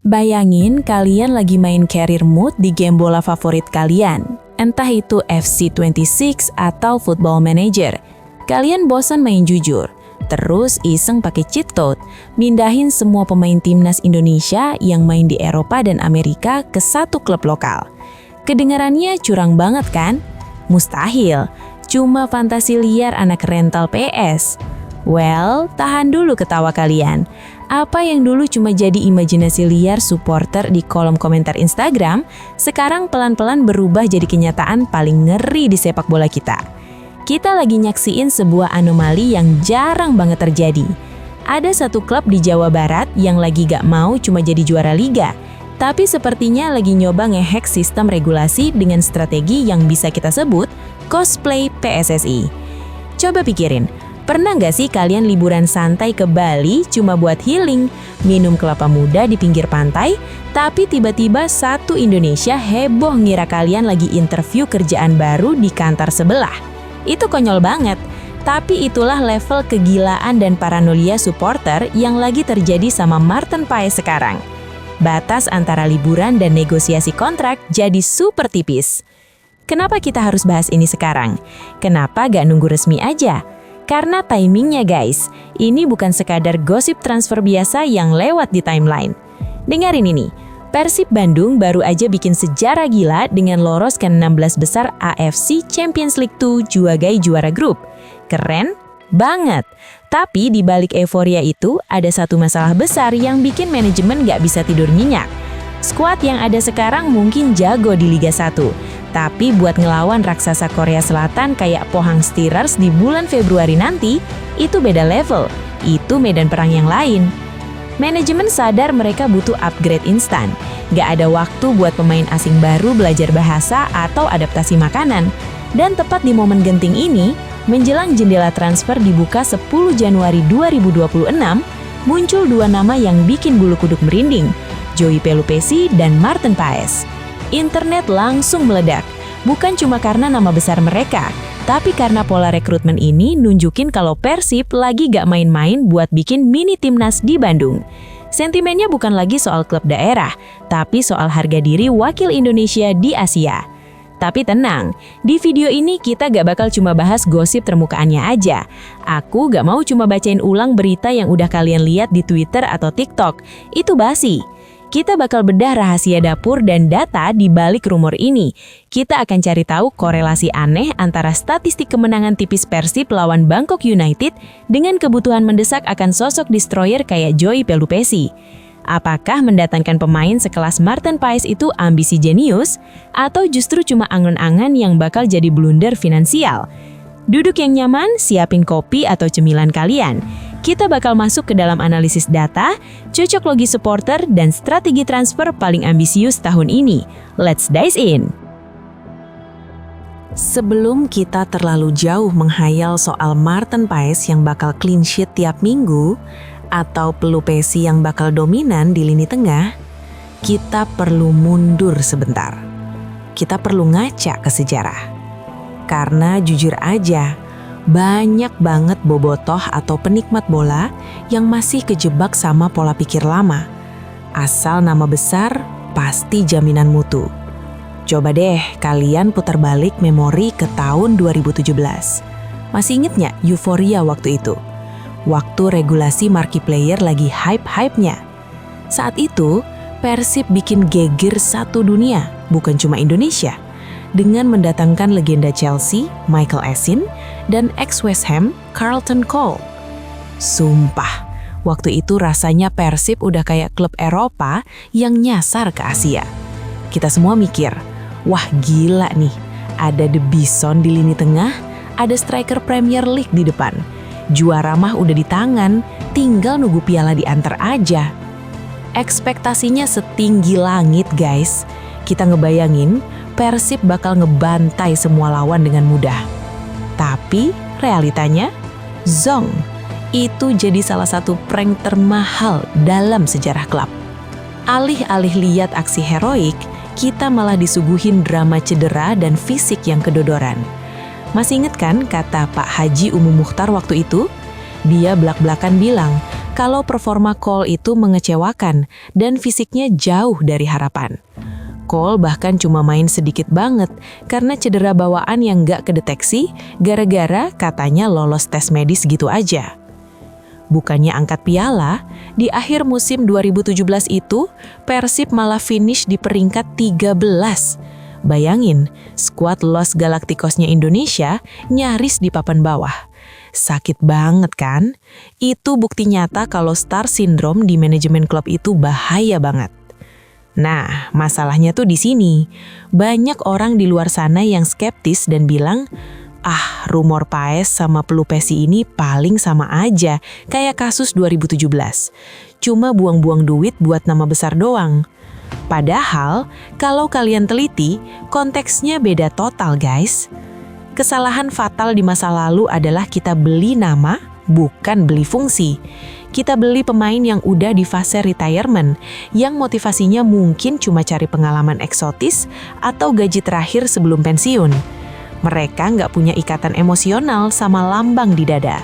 Bayangin kalian lagi main career mode di game bola favorit kalian, entah itu FC26 atau Football Manager. Kalian bosan main jujur, terus iseng pakai cheat code, mindahin semua pemain timnas Indonesia yang main di Eropa dan Amerika ke satu klub lokal. Kedengarannya curang banget kan? Mustahil, cuma fantasi liar anak rental PS. Well, tahan dulu ketawa kalian. Apa yang dulu cuma jadi imajinasi liar supporter di kolom komentar Instagram, sekarang pelan-pelan berubah jadi kenyataan paling ngeri di sepak bola kita. Kita lagi nyaksiin sebuah anomali yang jarang banget terjadi. Ada satu klub di Jawa Barat yang lagi gak mau cuma jadi juara liga, tapi sepertinya lagi nyoba ngehack sistem regulasi dengan strategi yang bisa kita sebut cosplay PSSI. Coba pikirin, pernah nggak sih kalian liburan santai ke Bali cuma buat healing, minum kelapa muda di pinggir pantai, tapi tiba-tiba satu Indonesia heboh ngira kalian lagi interview kerjaan baru di kantor sebelah? Itu konyol banget, tapi itulah level kegilaan dan paranoia supporter yang lagi terjadi sama Marten Paes sekarang. Batas antara liburan dan negosiasi kontrak jadi super tipis. Kenapa kita harus bahas ini sekarang? Kenapa gak nunggu resmi aja? Karena timingnya guys, ini bukan sekadar gosip transfer biasa yang lewat di timeline. Dengarin ini, Persib Bandung baru aja bikin sejarah gila dengan lolos ke 16 besar AFC Champions League 2 sebagai juara grup. Keren banget. Tapi di balik euforia itu, ada satu masalah besar yang bikin manajemen gak bisa tidur nyenyak. Skuad yang ada sekarang mungkin jago di Liga 1, tapi buat ngelawan raksasa Korea Selatan kayak Pohang Steelers di bulan Februari nanti, itu beda level, itu medan perang yang lain. Manajemen sadar mereka butuh upgrade instan, gak ada waktu buat pemain asing baru belajar bahasa atau adaptasi makanan. Dan tepat di momen genting ini, menjelang jendela transfer dibuka 10 Januari 2026, muncul dua nama yang bikin bulu kuduk merinding, Joey Pelupessy dan Marten Paes. Internet langsung meledak, bukan cuma karena nama besar mereka, tapi karena pola rekrutmen ini nunjukin kalau Persib lagi gak main-main buat bikin mini timnas di Bandung. Sentimennya bukan lagi soal klub daerah, tapi soal harga diri wakil Indonesia di Asia. Tapi tenang, di video ini kita gak bakal cuma bahas gosip permukaannya aja. Aku gak mau cuma bacain ulang berita yang udah kalian lihat di Twitter atau TikTok, itu basi. Kita bakal bedah rahasia dapur dan data di balik rumor ini. Kita akan cari tahu korelasi aneh antara statistik kemenangan tipis Persib lawan Bangkok United dengan kebutuhan mendesak akan sosok destroyer kayak Joey Pelupessy. Apakah mendatangkan pemain sekelas Marten Paes itu ambisi jenius, atau justru cuma angan-angan yang bakal jadi blunder finansial? Duduk yang nyaman, siapin kopi atau cemilan kalian. Kita bakal masuk ke dalam analisis data, cocok logi supporter, dan strategi transfer paling ambisius tahun ini. Let's dive in! Sebelum kita terlalu jauh menghayal soal Marten Paes yang bakal clean sheet tiap minggu, atau Pelupessy yang bakal dominan di lini tengah, kita perlu mundur sebentar. Kita perlu ngaca ke sejarah. Karena jujur aja, banyak banget bobotoh atau penikmat bola yang masih kejebak sama pola pikir lama. Asal nama besar, pasti jaminan mutu. Coba deh kalian putar balik memori ke tahun 2017. Masih inget nggak euforia waktu itu? Waktu regulasi marquee player lagi hype-hypenya. Saat itu, Persib bikin geger satu dunia, bukan cuma Indonesia, dengan mendatangkan legenda Chelsea, Michael Essien, dan ex-West Ham, Carlton Cole. Sumpah, waktu itu rasanya Persib udah kayak klub Eropa yang nyasar ke Asia. Kita semua mikir, wah gila nih, ada The Bison di lini tengah, ada striker Premier League di depan. Juara mah udah di tangan, tinggal nunggu piala diantar aja. Ekspektasinya setinggi langit guys. Kita ngebayangin Persib bakal ngebantai semua lawan dengan mudah. Tapi realitanya, zong. Itu jadi salah satu prank termahal dalam sejarah klub. Alih-alih lihat aksi heroik, kita malah disuguhin drama cedera dan fisik yang kedodoran. Masih inget kan kata Pak Haji Umum Mukhtar waktu itu? Dia blak-blakan bilang kalau performa Cole itu mengecewakan dan fisiknya jauh dari harapan. Cole bahkan cuma main sedikit banget karena cedera bawaan yang nggak kedeteksi gara-gara katanya lolos tes medis gitu aja. Bukannya angkat piala, di akhir musim 2017 itu Persib malah finish di peringkat 13. Bayangin, skuad Los Galacticosnya Indonesia nyaris di papan bawah. Sakit banget kan? Itu bukti nyata kalau star syndrome di manajemen klub itu bahaya banget. Nah, masalahnya tuh di sini. Banyak orang di luar sana yang skeptis dan bilang, rumor Paes sama Pelupesi ini paling sama aja, kayak kasus 2017. Cuma buang-buang duit buat nama besar doang. Padahal, kalau kalian teliti, konteksnya beda total guys. Kesalahan fatal di masa lalu adalah kita beli nama, bukan beli fungsi. Kita beli pemain yang udah di fase retirement, yang motivasinya mungkin cuma cari pengalaman eksotis atau gaji terakhir sebelum pensiun. Mereka nggak punya ikatan emosional sama lambang di dada.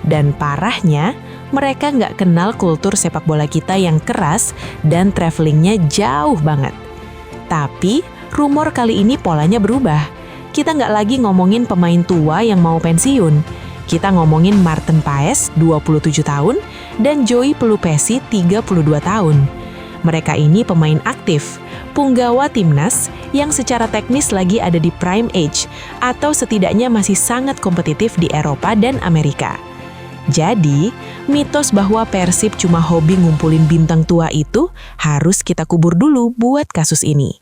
Dan parahnya, mereka nggak kenal kultur sepak bola kita yang keras dan travelingnya jauh banget. Tapi, rumor kali ini polanya berubah. Kita nggak lagi ngomongin pemain tua yang mau pensiun. Kita ngomongin Marten Paes, 27 tahun, dan Joey Pelupesi, 32 tahun. Mereka ini pemain aktif, punggawa timnas yang secara teknis lagi ada di prime age, atau setidaknya masih sangat kompetitif di Eropa dan Amerika. Jadi, mitos bahwa Persib cuma hobi ngumpulin bintang tua itu harus kita kubur dulu buat kasus ini.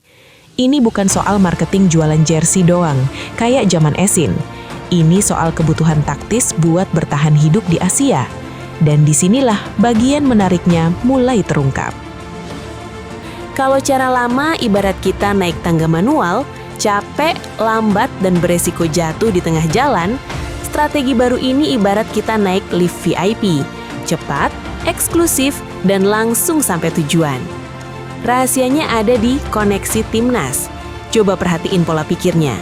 Ini bukan soal marketing jualan jersey doang, kayak zaman Esin. Ini soal kebutuhan taktis buat bertahan hidup di Asia. Dan disinilah bagian menariknya mulai terungkap. Kalau cara lama ibarat kita naik tangga manual, capek, lambat, dan beresiko jatuh di tengah jalan, strategi baru ini ibarat kita naik lift VIP, cepat, eksklusif, dan langsung sampai tujuan. Rahasianya ada di koneksi timnas. Coba perhatiin pola pikirnya.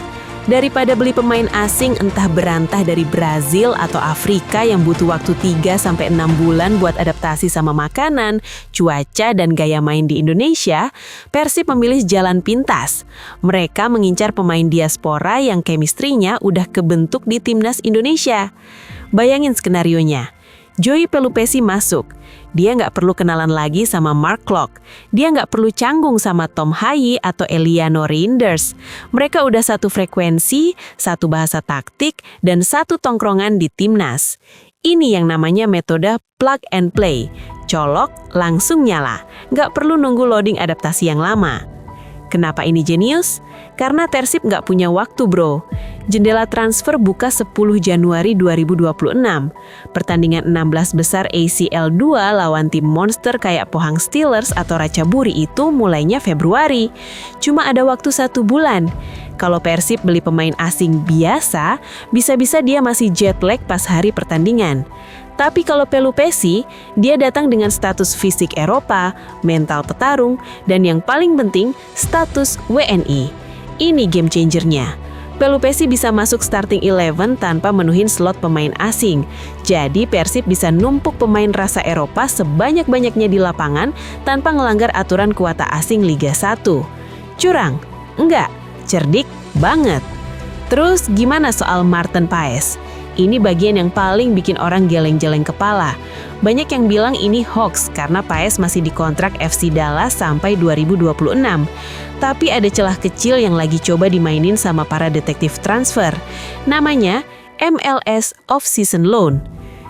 Daripada beli pemain asing entah berantah dari Brazil atau Afrika yang butuh waktu 3-6 bulan buat adaptasi sama makanan, cuaca, dan gaya main di Indonesia, Persib memilih jalan pintas. Mereka mengincar pemain diaspora yang chemistry-nya udah kebentuk di timnas Indonesia. Bayangin skenarionya. Joey Pelupesi masuk. Dia nggak perlu kenalan lagi sama Mark Klok. Dia nggak perlu canggung sama Tom Hayi atau Eliano Reinders. Mereka udah satu frekuensi, satu bahasa taktik, dan satu tongkrongan di timnas. Ini yang namanya metode plug and play. Colok, langsung nyala. Nggak perlu nunggu loading adaptasi yang lama. Kenapa ini jenius? Karena Persib nggak punya waktu bro. Jendela transfer buka 10 Januari 2026. Pertandingan 16 besar ACL 2 lawan tim monster kayak Pohang Steelers atau Ratchaburi itu mulainya Februari. Cuma ada waktu 1 bulan. Kalau Persib beli pemain asing biasa, bisa-bisa dia masih jet lag pas hari pertandingan. Tapi kalau Pelupesi, dia datang dengan status fisik Eropa, mental petarung, dan yang paling penting, status WNI. Ini game changernya. Pelupesi bisa masuk starting 11 tanpa menuhin slot pemain asing. Jadi Persib bisa numpuk pemain rasa Eropa sebanyak-banyaknya di lapangan tanpa ngelanggar aturan kuota asing Liga 1. Curang? Enggak. Cerdik banget. Terus gimana soal Marten Paes? Ini bagian yang paling bikin orang geleng-geleng kepala. Banyak yang bilang ini hoax karena Paes masih dikontrak FC Dallas sampai 2026. Tapi ada celah kecil yang lagi coba dimainin sama para detektif transfer. Namanya MLS Off-Season Loan.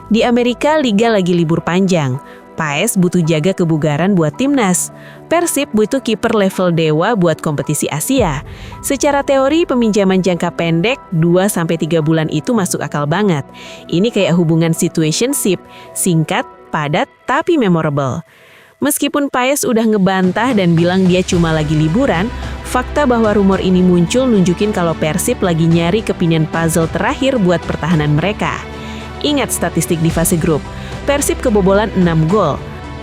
Di Amerika, liga lagi libur panjang. Paes butuh jaga kebugaran buat timnas. Persib butuh kiper level dewa buat kompetisi Asia. Secara teori, peminjaman jangka pendek 2-3 bulan itu masuk akal banget. Ini kayak hubungan situationship, singkat, padat, tapi memorable. Meskipun Paes udah ngebantah dan bilang dia cuma lagi liburan, fakta bahwa rumor ini muncul nunjukin kalau Persib lagi nyari kepinian puzzle terakhir buat pertahanan mereka. Ingat statistik di fase grup, Persib kebobolan 6 gol.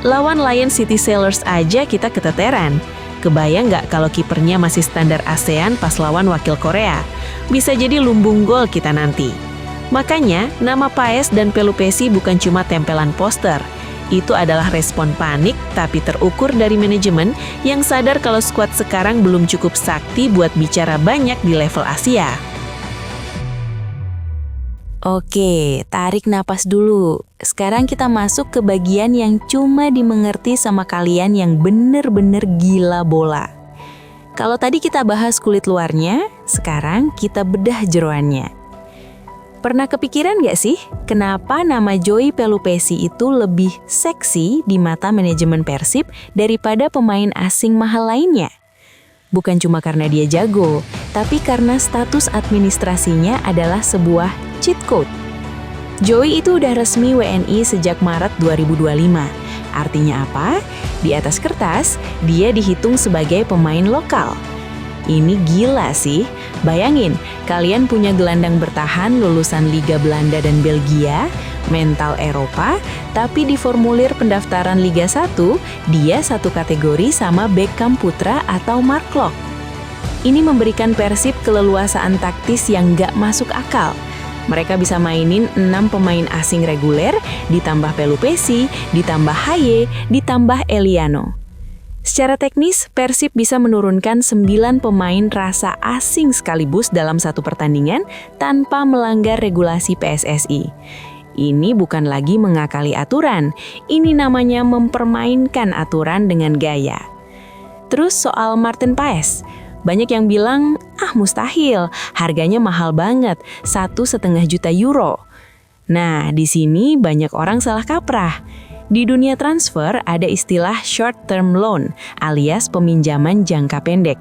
Lawan Lion City Sailors aja kita keteteran. Kebayang nggak kalau kipernya masih standar ASEAN pas lawan wakil Korea? Bisa jadi lumbung gol kita nanti. Makanya, nama Paes dan Pelupesi bukan cuma tempelan poster. Itu adalah respon panik tapi terukur dari manajemen yang sadar kalau skuad sekarang belum cukup sakti buat bicara banyak di level Asia. Oke, tarik napas dulu. Sekarang kita masuk ke bagian yang cuma dimengerti sama kalian yang bener-bener gila bola. Kalau tadi kita bahas kulit luarnya, sekarang kita bedah jeroannya. Pernah kepikiran gak sih, kenapa nama Joey Pelupesi itu lebih seksi di mata manajemen Persib daripada pemain asing mahal lainnya? Bukan cuma karena dia jago, tapi karena status administrasinya adalah sebuah cheat code. Joey itu udah resmi WNI sejak Maret 2025. Artinya apa? Di atas kertas, dia dihitung sebagai pemain lokal. Ini gila sih. Bayangin, kalian punya gelandang bertahan lulusan Liga Belanda dan Belgia, mental Eropa, tapi di formulir pendaftaran Liga 1, dia satu kategori sama Beckham Putra atau Mark Klok. Ini memberikan Persib keleluasaan taktis yang gak masuk akal. Mereka bisa mainin 6 pemain asing reguler, ditambah Pelupesi, ditambah Haye, ditambah Eliano. Secara teknis, Persib bisa menurunkan 9 pemain rasa asing sekaligus dalam satu pertandingan tanpa melanggar regulasi PSSI. Ini bukan lagi mengakali aturan, ini namanya mempermainkan aturan dengan gaya. Terus soal Martin Paes, banyak yang bilang, mustahil, harganya mahal banget, 1,5 juta euro. Nah, di sini banyak orang salah kaprah. Di dunia transfer ada istilah short term loan alias peminjaman jangka pendek.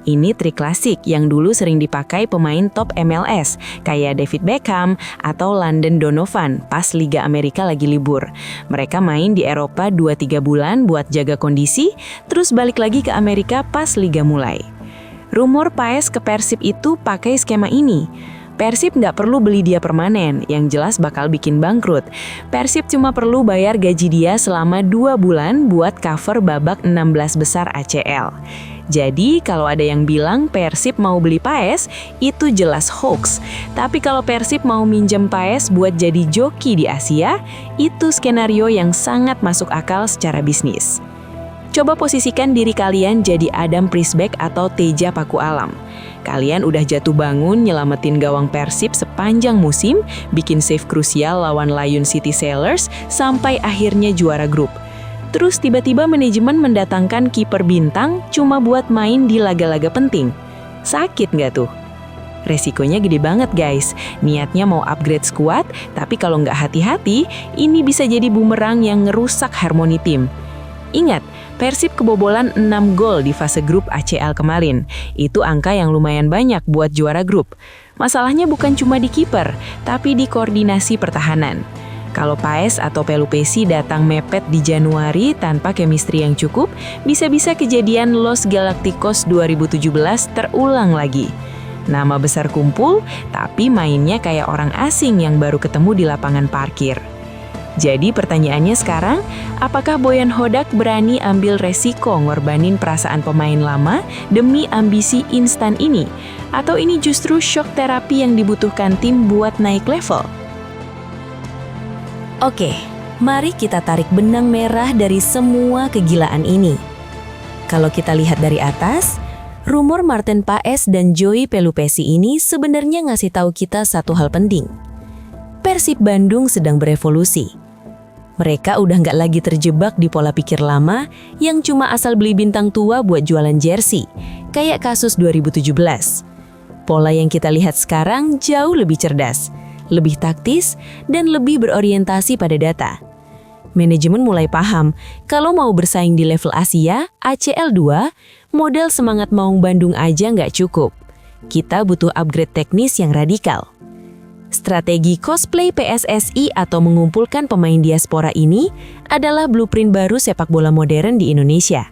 Ini trik klasik yang dulu sering dipakai pemain top MLS kayak David Beckham atau Landon Donovan pas Liga Amerika lagi libur. Mereka main di Eropa 2-3 bulan buat jaga kondisi, terus balik lagi ke Amerika pas Liga mulai. Rumor Paes ke Persib itu pakai skema ini. Persib nggak perlu beli dia permanen, yang jelas bakal bikin bangkrut. Persib cuma perlu bayar gaji dia selama 2 bulan buat cover babak 16 besar ACL. Jadi kalau ada yang bilang Persib mau beli Paes, itu jelas hoax. Tapi kalau Persib mau minjem Paes buat jadi joki di Asia, itu skenario yang sangat masuk akal secara bisnis. Coba posisikan diri kalian jadi Adam Prisbeck atau Teja Paku Alam. Kalian udah jatuh bangun nyelamatin gawang Persib sepanjang musim, bikin save krusial lawan Lion City Sailors sampai akhirnya juara grup. Terus tiba-tiba manajemen mendatangkan kiper bintang cuma buat main di laga-laga penting. Sakit nggak tuh? Resikonya gede banget guys. Niatnya mau upgrade skuad, tapi kalau nggak hati-hati, ini bisa jadi bumerang yang ngerusak harmoni tim. Ingat, Persib kebobolan 6 gol di fase grup ACL kemarin. Itu angka yang lumayan banyak buat juara grup. Masalahnya bukan cuma di kiper, tapi di koordinasi pertahanan. Kalau Paes atau Pelupesi datang mepet di Januari tanpa chemistry yang cukup, bisa-bisa kejadian Los Galacticos 2017 terulang lagi. Nama besar kumpul, tapi mainnya kayak orang asing yang baru ketemu di lapangan parkir. Jadi pertanyaannya sekarang, apakah Boyan Hodak berani ambil resiko ngorbanin perasaan pemain lama demi ambisi instan ini? Atau ini justru shock terapi yang dibutuhkan tim buat naik level? Oke, mari kita tarik benang merah dari semua kegilaan ini. Kalau kita lihat dari atas, rumor Martin Paes dan Joey Pelupesi ini sebenarnya ngasih tahu kita satu hal penting. Persib Bandung sedang berevolusi. Mereka udah nggak lagi terjebak di pola pikir lama yang cuma asal beli bintang tua buat jualan jersey, kayak kasus 2017. Pola yang kita lihat sekarang jauh lebih cerdas, lebih taktis, dan lebih berorientasi pada data. Manajemen mulai paham, kalau mau bersaing di level Asia, ACL 2, modal semangat Maung Bandung aja nggak cukup. Kita butuh upgrade teknis yang radikal. Strategi cosplay PSSI atau mengumpulkan pemain diaspora ini adalah blueprint baru sepak bola modern di Indonesia.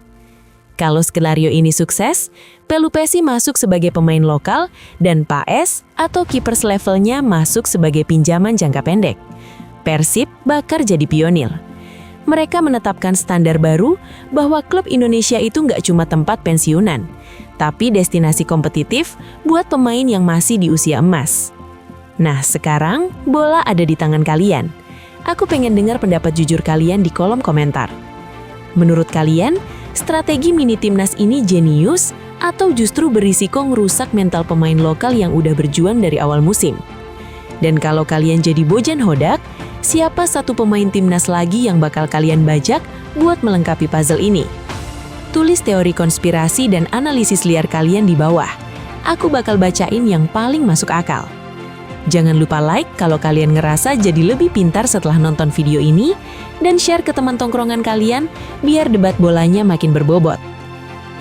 Kalau skenario ini sukses, Pelupesi masuk sebagai pemain lokal dan Paes atau keepers levelnya masuk sebagai pinjaman jangka pendek. Persib bakal jadi pionir. Mereka menetapkan standar baru bahwa klub Indonesia itu nggak cuma tempat pensiunan, tapi destinasi kompetitif buat pemain yang masih di usia emas. Nah, sekarang bola ada di tangan kalian. Aku pengen dengar pendapat jujur kalian di kolom komentar. Menurut kalian, strategi mini timnas ini jenius atau justru berisiko ngerusak mental pemain lokal yang udah berjuang dari awal musim? Dan kalau kalian jadi Bojan Hodak, siapa satu pemain timnas lagi yang bakal kalian bajak buat melengkapi puzzle ini? Tulis teori konspirasi dan analisis liar kalian di bawah. Aku bakal bacain yang paling masuk akal. Jangan lupa like kalau kalian ngerasa jadi lebih pintar setelah nonton video ini, dan share ke teman tongkrongan kalian biar debat bolanya makin berbobot.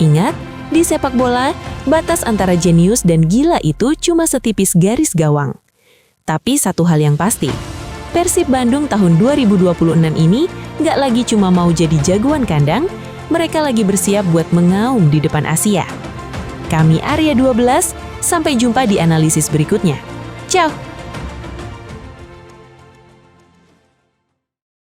Ingat, di sepak bola, batas antara jenius dan gila itu cuma setipis garis gawang. Tapi satu hal yang pasti, Persib Bandung tahun 2026 ini nggak lagi cuma mau jadi jagoan kandang, mereka lagi bersiap buat mengaum di depan Asia. Kami Arya 12, sampai jumpa di analisis berikutnya. Ciao!